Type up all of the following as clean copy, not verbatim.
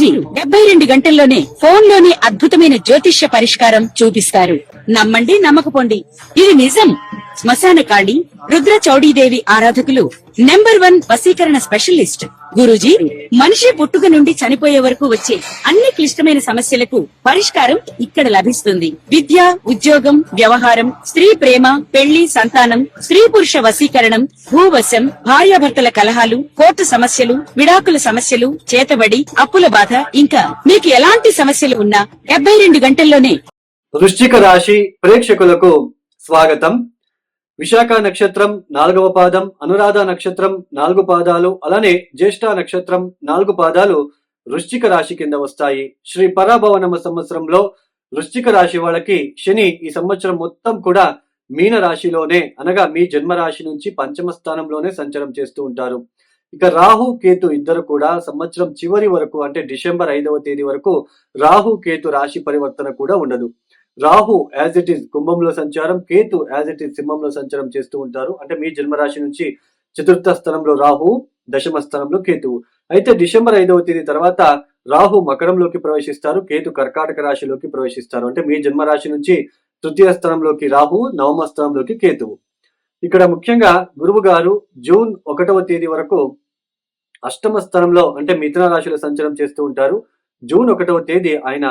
గురూజీ 72 గంటల్లోనే ఫోన్ లోని అద్భుతమైన జ్యోతిష్య పరిష్కారం చూపిస్తారు. నమ్మండి, నమ్మకపోండి, ఇది నిజం. శ్మశాన కాళి రుద్ర చౌడీదేవి ఆరాధకులు నంబర్ 1 వశీకరణ స్పెషలిస్ట్ గురూజీ. మనిషి పుట్టుక నుండి చనిపోయే వరకు వచ్చే అన్ని క్లిష్టమైన సమస్యలకు పరిష్కారం ఇక్కడ లభిస్తుంది. విద్య, ఉద్యోగం, వ్యవహారం, స్త్రీ ప్రేమ, పెళ్లి, సంతానం, స్త్రీ పురుష వశీకరణం, భూవశం, భార్యాభర్తల కలహాలు, కోర్టు సమస్యలు, విడాకుల సమస్యలు, చేతబడి, అప్పుల బాధ, ఇంకా మీకు ఎలాంటి సమస్యలు ఉన్నా 72 గంటల్లోనే. వృశ్చిక రాశి ప్రేక్షకులకు స్వాగతం. విశాఖ నక్షత్రం 4వ పాదం, అనురాధ నక్షత్రం 4 పాదాలు, అలానే జ్యేష్ఠ నక్షత్రం 4 పాదాలు వృశ్చిక రాశి కింద వస్తాయి. శ్రీ పరాభవనామ సంవత్సరంలో వృశ్చిక రాశి వాళ్ళకి శని ఈ సంవత్సరం మొత్తం కూడా మీన రాశిలోనే, అనగా మీ జన్మ రాశి నుంచి పంచమ స్థానంలోనే సంచారం చేస్తూ ఉంటారు. ఇక రాహు కేతు ఇద్దరు కూడా సంవత్సరం చివరి వరకు, అంటే డిసెంబర్ 5వ తేదీ వరకు రాహు కేతు రాశి పరివర్తన కూడా ఉండదు. రాహు యాజ్ ఇట్ ఈస్ కుంభంలో సంచారం, కేతు యాజ్ ఇట్ ఈస్ సింహంలో సంచారం చేస్తూ ఉంటారు. అంటే మీ జన్మరాశి నుంచి చతుర్థ స్థానంలో రాహు, దశమ స్థానంలో కేతువు. అయితే డిసెంబర్ 5వ తేదీ తర్వాత రాహు మకరంలోకి ప్రవేశిస్తారు, కేతు కర్కాటక రాశిలోకి ప్రవేశిస్తారు. అంటే మీ జన్మరాశి నుంచి తృతీయ స్థానంలోకి రాహు, నవమ స్థానంలోకి కేతువు. ఇక్కడ ముఖ్యంగా గురువు గారు జూన్ 1వ తేదీ వరకు అష్టమ స్థానంలో, అంటే మిథున రాశిలో సంచారం చేస్తూ ఉంటారు. జూన్ 1వ తేదీ ఆయన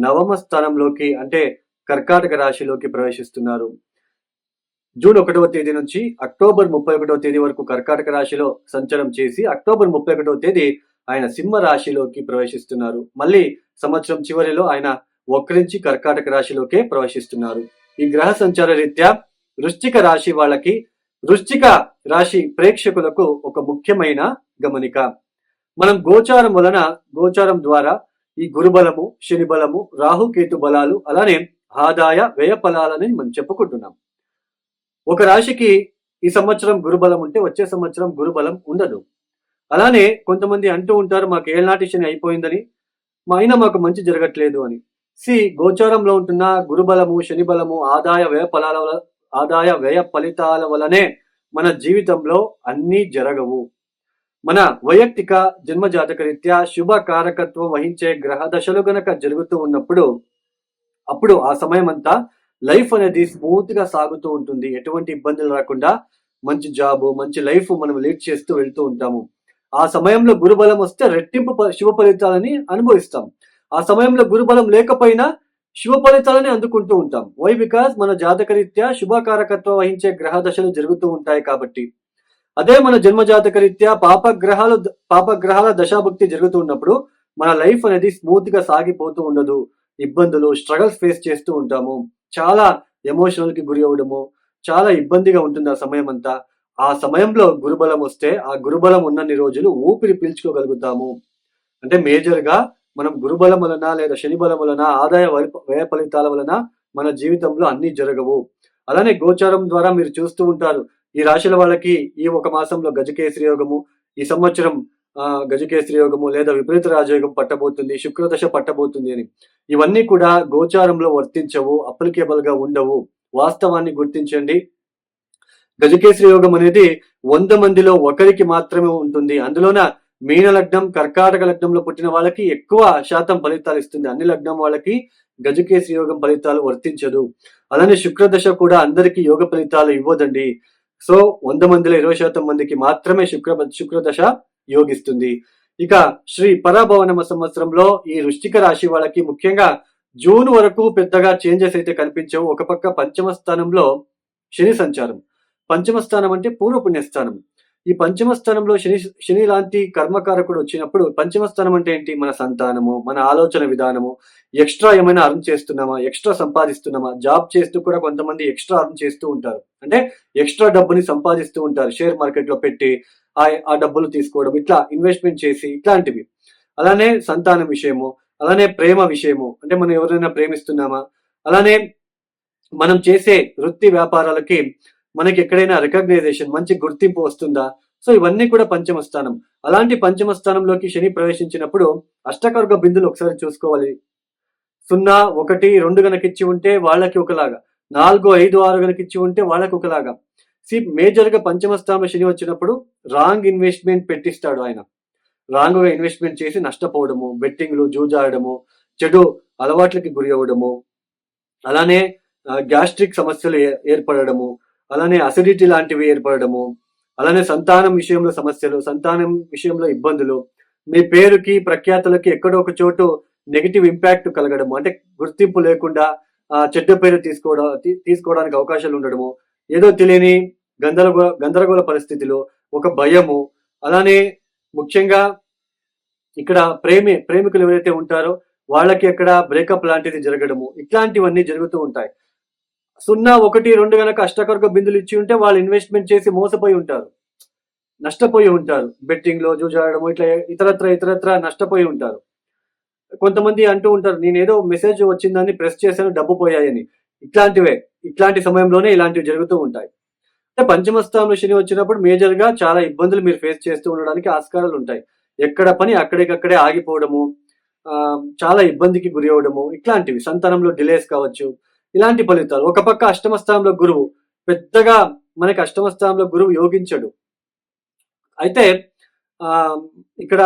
నవమ స్థానంలోకి, అంటే కర్కాటక రాశిలోకి ప్రవేశిస్తున్నారు. జూన్ 1వ తేదీ నుంచి అక్టోబర్ 31వ తేదీ వరకు కర్కాటక రాశిలో సంచారం చేసి అక్టోబర్ 31వ తేదీ ఆయన సింహ రాశిలోకి ప్రవేశిస్తున్నారు. మళ్ళీ సంవత్సరం చివరిలో ఆయన వక్రించి కర్కాటక రాశిలోకే ప్రవేశిస్తున్నారు. ఈ గ్రహ సంచార రీత్యా వృశ్చిక రాశి వాళ్ళకి, వృశ్చిక రాశి ప్రేక్షకులకు ఒక ముఖ్యమైన గమనిక. మనం గోచారం ద్వారా ఈ గురుబలము, శని బలము, రాహుకేతు బలాలు, అలానే ఆదాయ వ్యయ ఫలాలని మనం చెప్పుకుంటున్నాం. ఒక రాశికి ఈ సంవత్సరం గురుబలం ఉంటే వచ్చే సంవత్సరం గురుబలం ఉండదు. అలానే కొంతమంది అంటూ ఉంటారు, మాకు ఏళ్ళనాటి శని అయిపోయిందని, అయినా మాకు మంచి జరగట్లేదు అని. గోచారంలో ఉంటున్న గురుబలము, శని బలము, ఆదాయ వ్యయ ఫలితాల వలనే మన జీవితంలో అన్నీ జరగవు. మన వైయక్తిక జన్మజాతక రీత్యా శుభ కారకత్వం వహించే గ్రహ దశలు గనక జరుగుతూ ఉన్నప్పుడు, అప్పుడు ఆ సమయం అంతా లైఫ్ అనేది స్మూత్ గా సాగుతూ ఉంటుంది. ఎటువంటి ఇబ్బందులు రాకుండా మంచి జాబు, మంచి లైఫ్ మనం లీడ్ చేస్తూ వెళ్తూ ఉంటాము. ఆ సమయంలో గురుబలం వస్తే రెట్టింపు శుభ ఫలితాలని అనుభవిస్తాం. ఆ సమయంలో గురుబలం లేకపోయినా శుభ ఫలితాలని అందుకుంటూ ఉంటాం. వై? బికాజ్ మన జాతక రీత్యా శుభకారకత్వం వహించే గ్రహ దశలు జరుగుతూ ఉంటాయి కాబట్టి. అదే మన జన్మ జాతక రీత్యా పాపగ్రహాల దశాభక్తి జరుగుతూ ఉన్నప్పుడు మన లైఫ్ అనేది స్మూత్ గా సాగిపోతూ ఉండదు. ఇబ్బందులు, స్ట్రగల్స్ ఫేస్ చేస్తూ ఉంటాము. చాలా ఎమోషనల్ కి గురి అవడము, చాలా ఇబ్బందిగా ఉంటుంది ఆ సమయం అంతా. ఆ సమయంలో గురుబలం వస్తే ఆ గురుబలం ఉన్నన్ని రోజులు ఊపిరి పీల్చుకోగలుగుతాము. అంటే మేజర్ గా మనం గురుబలం వలన లేదా శని బలం వలన, ఆదాయ వ్యయ ఫలితాల వలన మన జీవితంలో అన్ని జరగవు. అలానే గోచారం ద్వారా మీరు చూస్తూ ఉంటారు, ఈ రాశుల వాళ్ళకి ఈ ఒక మాసంలో గజకేసరి యోగము, ఈ సంవత్సరం గజకేసరి యోగము లేదా విపరీత రాజయోగం పట్టబోతుంది, శుక్రదశ పట్టబోతుంది అని. ఇవన్నీ కూడా గోచారంలో వర్తించవు, అప్లికేబుల్ గా ఉండవు. వాస్తవాన్ని గుర్తించండి. గజకేసరి యోగం అనేది 100 మందిలో ఒకరికి మాత్రమే ఉంటుంది. అందులోన మీన లగ్నం, కర్కాటక లగ్నంలో పుట్టిన వాళ్ళకి ఎక్కువ శాతం ఫలితాలు ఇస్తుంది. అన్ని లగ్నం వాళ్ళకి గజకేసరి యోగం ఫలితాలు వర్తించదు. అలానే శుక్రదశ కూడా అందరికీ యోగ ఫలితాలు ఇవ్వదండి. సో 100 మందిలో 20% మందికి మాత్రమే శుక్రదశ యోగిస్తుంది. ఇక శ్రీ పరాభవనామ సంవత్సరంలో ఈ వృశ్చిక రాశి వాళ్ళకి ముఖ్యంగా జూన్ వరకు పెద్దగా చేంజెస్ అయితే కనిపించవు. ఒక పక్క పంచమ స్థానంలో శని సంచారం. పంచమ స్థానం అంటే పూర్వపుణ్యస్థానం. ఈ పంచమ స్థానంలో శని లాంటి కర్మకారకుడు వచ్చినప్పుడు, పంచమ స్థానం అంటే ఏంటి? మన సంతానము, మన ఆలోచన విధానము, ఎక్స్ట్రా ఏమైనా అర్న్ చేస్తున్నామా, ఎక్స్ట్రా సంపాదిస్తున్నామా. జాబ్ చేస్తూ కూడా కొంతమంది ఎక్స్ట్రా అర్న్ చేస్తూ ఉంటారు, అంటే ఎక్స్ట్రా డబ్బుని సంపాదిస్తూ ఉంటారు. షేర్ మార్కెట్ లో పెట్టి ఆ డబ్బులు తీసుకోవడం, ఇట్లా ఇన్వెస్ట్మెంట్ చేసి, ఇట్లాంటివి. అలానే సంతానం విషయము, అలానే ప్రేమ విషయము, అంటే మనం ఎవరైనా ప్రేమిస్తున్నామా, అలానే మనం చేసే వృత్తి వ్యాపారాలకి మనకి ఎక్కడైనా రికగ్నైజేషన్, మంచి గుర్తింపు వస్తుందా. సో ఇవన్నీ కూడా పంచమ స్థానం. అలాంటి పంచమ స్థానంలోకి శని ప్రవేశించినప్పుడు అష్టకర్గ బిందులు ఒకసారి చూసుకోవాలి. 0, 1, 2 గనకిచ్చి ఉంటే వాళ్ళకి ఒకలాగా, 4, 5, 6 గనకిచ్చి ఉంటే వాళ్ళకి ఒకలాగా. మేజర్ గా పంచమ స్థానంలో శని వచ్చినప్పుడు రాంగ్ ఇన్వెస్ట్మెంట్ పెట్టిస్తాడు ఆయన. రాంగుగా ఇన్వెస్ట్మెంట్ చేసి నష్టపోవడము, బెట్టింగ్లు, జూజాడము, చెడు అలవాట్లకి గురి అవ్వడము, అలానే గ్యాస్ట్రిక్ సమస్యలు ఏర్పడము, అలానే అసిడిటీ లాంటివి ఏర్పడము, అలానే సంతానం విషయంలో సమస్యలు, సంతానం విషయంలో ఇబ్బందులు, మీ పేరుకి ప్రఖ్యాతులకి ఎక్కడో ఒక చోటు నెగిటివ్ ఇంపాక్ట్ కలగడము, అంటే గుర్తింపు లేకుండా చెడ్డ పేరు తీసుకోవడానికి అవకాశాలు ఉండడము, ఏదో తెలియని గందరగోళ పరిస్థితిలో ఒక భయము, అలానే ముఖ్యంగా ఇక్కడ ప్రేమికులు ఎవరైతే ఉంటారో వాళ్ళకి అక్కడ బ్రేకప్ లాంటిది జరగడము, ఇట్లాంటివన్నీ జరుగుతూ ఉంటాయి. 0, 1, 2 గనక అష్టకర్గ బిందులు ఇచ్చి ఉంటే వాళ్ళు ఇన్వెస్ట్మెంట్ చేసి మోసపోయి ఉంటారు, నష్టపోయి ఉంటారు. బెట్టింగ్ లో జూజాడము ఇట్లా ఇతరత్ర నష్టపోయి ఉంటారు. కొంతమంది అంటూ ఉంటారు, నేనేదో మెసేజ్ వచ్చిందని ప్రెస్ చేశాను, డబ్బు పోయాయని. ఇట్లాంటి సమయంలోనే ఇలాంటివి జరుగుతూ ఉంటాయి. అంటే పంచమ స్థానంలో శని వచ్చినప్పుడు మేజర్ గా చాలా ఇబ్బందులు మీరు ఫేస్ చేస్తూ ఉండడానికి ఆస్కారాలు ఉంటాయి. ఎక్కడ పని అక్కడికక్కడే ఆగిపోవడము, చాలా ఇబ్బందికి గురి అవ్వడము, ఇట్లాంటివి సంతానంలో డిలేస్ కావచ్చు, ఇలాంటి ఫలితాలు. ఒక పక్క అష్టమ స్థానంలో గురువు, పెద్దగా మనకి అష్టమ స్థానంలో గురువు యోగించడు. అయితే ఇక్కడ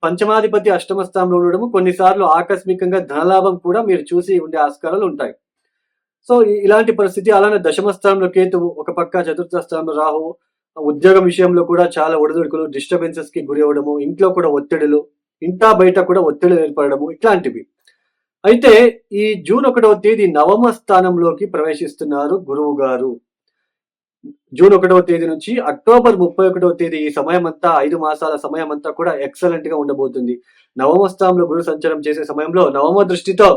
పంచమాధిపతి అష్టమ స్థానంలో ఉండడము కొన్నిసార్లు ఆకస్మికంగా ధనలాభం కూడా మీరు చూసి ఉండే ఆస్కారాలు ఉంటాయి. సో ఇలాంటి పరిస్థితి. అలానే దశమ స్థానంలో కేతువు, ఒక పక్క చతుర్థ స్థానంలో రాహు, ఉద్యోగం విషయంలో కూడా చాలా ఒడిదుడుకులు, డిస్టర్బెన్సెస్ కి గురి అవ్వడము, ఇంట్లో కూడా ఒత్తిడులు, ఇంటా బయట కూడా ఒత్తిడులు ఏర్పడము, ఇట్లాంటివి. అయితే ఈ జూన్ 1వ తేదీ నవమ స్థానంలోకి ప్రవేశిస్తున్నారు గురువు గారు. జూన్ 1వ తేదీ నుంచి అక్టోబర్ 31వ తేదీ ఈ సమయం అంతా, 5 మాసాల సమయం అంతా కూడా ఎక్సలెంట్ గా ఉండబోతుంది. నవమ స్థానంలో గురు సంచారం చేసే సమయంలో నవమ దృష్టితో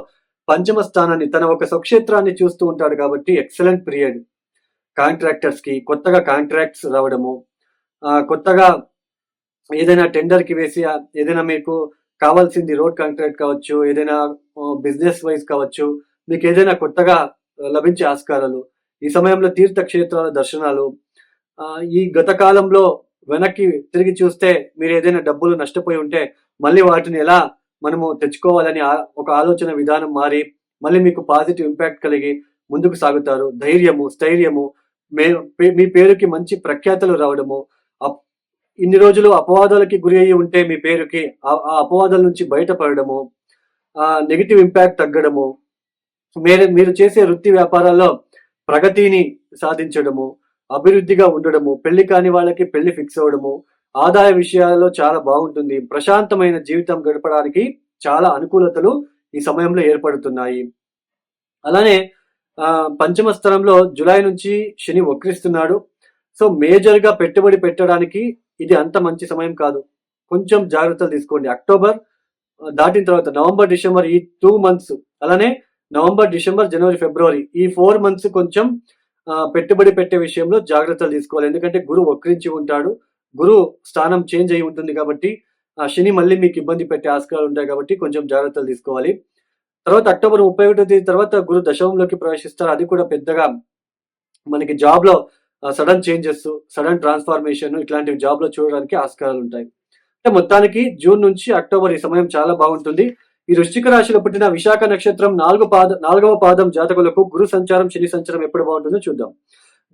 పంచమ స్థానాన్ని, తన ఒక స్వక్షేత్రాన్ని చూస్తూ ఉంటాడు కాబట్టి ఎక్సలెంట్ పీరియడ్. కాంట్రాక్టర్స్ కి కొత్తగా కాంట్రాక్ట్స్ రావడము, కొత్తగా ఏదైనా టెండర్ కి వేసి ఏదైనా మీకు కావాల్సింది రోడ్ కాంట్రాక్ట్ కావచ్చు, ఏదైనా బిజినెస్ వైజ్ కావచ్చు, మీకు ఏదైనా కొత్తగా లభించే ఆస్కారాలు. ఈ సమయంలో తీర్థక్షేత్రాల దర్శనాలు. ఈ గత కాలంలో వెనక్కి తిరిగి చూస్తే మీరు ఏదైనా డబ్బులు నష్టపోయి ఉంటే మళ్ళీ వాటిని ఎలా మనము తెచ్చుకోవాలని ఒక ఆలోచన విధానం మారి మళ్ళీ మీకు పాజిటివ్ ఇంపాక్ట్ కలిగి ముందుకు సాగుతారు. ధైర్యము, స్థైర్యము, మీ పేరుకి మంచి ప్రఖ్యాతలు రావడము, ఇన్ని రోజులు అపవాదాలకి గురి అయ్యి ఉంటే మీ పేరుకి ఆ అపవాదాల నుంచి బయటపడము, నెగిటివ్ ఇంపాక్ట్ తగ్గడము, మీరు చేసే వృత్తి వ్యాపారాల్లో ప్రగతిని సాధించడము, అభివృద్ధిగా ఉండడము, పెళ్లి కాని వాళ్ళకి పెళ్లి ఫిక్స్ అవ్వడము, ఆదాయ విషయాల్లో చాలా బాగుంటుంది. ప్రశాంతమైన జీవితం గడపడానికి చాలా అనుకూలతలు ఈ సమయంలో ఏర్పడుతున్నాయి. అలానే పంచమ స్థానంలో జులై నుంచి శని వక్రిస్తున్నాడు. సో మేజర్ గా పెట్టుబడి పెట్టడానికి ఇది అంత మంచి సమయం కాదు, కొంచెం జాగ్రత్తలు తీసుకోండి. అక్టోబర్ దాటిన తర్వాత నవంబర్, డిసెంబర్, ఈ 2 months, అలానే నవంబర్, డిసెంబర్, జనవరి, ఫిబ్రవరి, ఈ 4 months కొంచెం పెట్టుబడి పెట్టే విషయంలో జాగ్రత్తలు తీసుకోవాలి. ఎందుకంటే గురువు వక్రించి ఉంటాడు, గురువు స్థానం చేంజ్ అయి ఉంటుంది కాబట్టి శని మళ్ళీ మీకు ఇబ్బంది పెట్టే ఆస్కారాలు ఉంటాయి కాబట్టి కొంచెం జాగ్రత్తలు తీసుకోవాలి. తర్వాత అక్టోబర్ 31వ తేదీ తర్వాత గురు దశమంలోకి ప్రవేశిస్తారు. అది కూడా పెద్దగా మనకి జాబ్ లో సడన్ చేంజెస్, సడన్ ట్రాన్స్ఫార్మేషన్, ఇట్లాంటివి జాబ్ లో చూడడానికి ఆస్కారాలు ఉంటాయి. అంటే మొత్తానికి జూన్ నుంచి అక్టోబర్ ఈ సమయం చాలా బాగుంటుంది. ఈ వృశ్చిక రాశిలో పుట్టిన విశాఖ నక్షత్రం 4వ పాదం జాతకులకు గురు సంచారం, శని సంచారం ఎప్పుడు బాగుంటుందో చూద్దాం.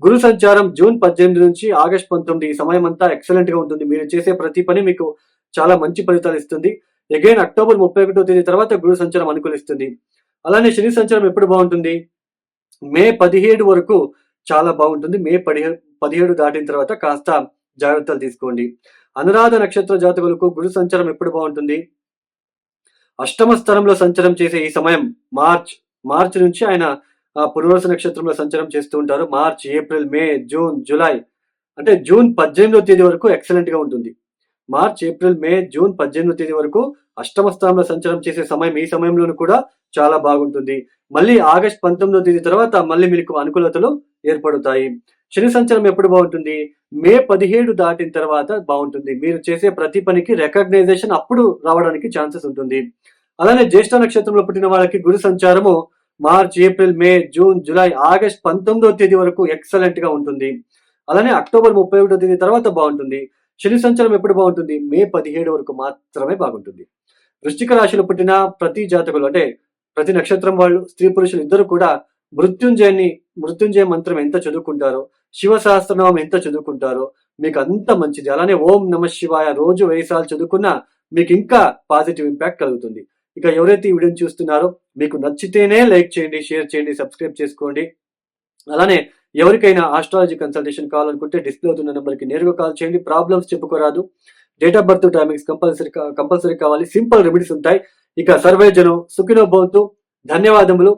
గురు సంచారం జూన్ 18 నుంచి ఆగస్ట్ 19, ఈ సమయం అంతా ఎక్సలెంట్ గా ఉంటుంది. మీరు చేసే ప్రతి పని మీకు చాలా మంచి ఫలితాలు ఇస్తుంది. అగైన్ అక్టోబర్ 31వ తేదీ తర్వాత గురు సంచారం అనుకూలిస్తుంది. అలానే శని సంచారం ఎప్పుడు బాగుంటుంది? మే 17 వరకు చాలా బాగుంటుంది. మే 17 దాటిన తర్వాత కాస్త జాగ్రత్తలు తీసుకోండి. అనురాధ నక్షత్ర జాతకులకు గురు సంచారం ఎప్పుడు బాగుంటుంది? అష్టమ స్థానంలో సంచారం చేసే ఈ సమయం మార్చ్ నుంచి ఆయన పునర్వసు నక్షత్రంలో సంచారం చేస్తూ ఉంటారు. మార్చ్, ఏప్రిల్, మే, జూన్, జూలై, అంటే జూన్ 18వ తేదీ వరకు ఎక్సలెంట్ గా ఉంటుంది. మార్చ్, ఏప్రిల్, మే, జూన్ 18వ తేదీ వరకు అష్టమ స్థానంలో సంచారం చేసే సమయం. ఈ సమయంలోనూ కూడా చాలా బాగుంటుంది. మళ్ళీ ఆగస్ట్ 19వ తేదీ తర్వాత మళ్ళీ మీకు అనుకూలతలు ఏర్పడతాయి. శని సంచారం ఎప్పుడు బాగుంటుంది? మే 17 దాటిన తర్వాత బాగుంటుంది. మీరు చేసే ప్రతి పనికి రికగ్నైజేషన్ అప్పుడు రావడానికి ఛాన్సెస్ ఉంటుంది. అలానే జ్యేష్ఠ నక్షత్రంలో పుట్టిన వాళ్ళకి గురు సంచారము మార్చ్, ఏప్రిల్, మే, జూన్, జూలై, ఆగస్ట్ 19వ తేదీ వరకు ఎక్సలెంట్ గా ఉంటుంది. అలానే అక్టోబర్ 31వ తేదీ తర్వాత బాగుంటుంది. శని సంచారం ఎప్పుడు బాగుంటుంది? మే 17 వరకు మాత్రమే బాగుంటుంది. వృశ్చిక రాశిలో పుట్టిన ప్రతి జాతకులు, అంటే ప్రతి నక్షత్రం వాళ్ళు, స్త్రీ పురుషులు ఇద్దరు కూడా మృత్యుంజయ మంత్రం ఎంత చదువుకుంటారో, శివ సహస్రనామం ఎంత చదువుకుంటారో మీకు అంత మంచిది. అలానే ఓం నమ శివాయ రోజు 1000 సార్లు చదువుకున్న మీకు ఇంకా పాజిటివ్ ఇంపాక్ట్ కలుగుతుంది. ఇక ఎవరైతే ఈ వీడియోని చూస్తున్నారో మీకు నచ్చితేనే లైక్ చేయండి, షేర్ చేయండి, సబ్స్క్రైబ్ చేసుకోండి. అలానే ఎవరికైనా ఆస్ట్రాలజీ కన్సల్టేషన్ కావాలనుకుంటే డిస్ప్లే అవుతున్న నెంబర్కి నేరుగా కాల్ చేయండి. ప్రాబ్లమ్స్ చెప్పుకోరాదు, date of birth timings compulsory కావాలి, సింపుల్ రెమెడీస్ ఉంటాయి. ఇక సర్వే జనం సుఖినో భవంతు. ధన్యవాదములు.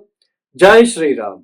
జై శ్రీరామ్.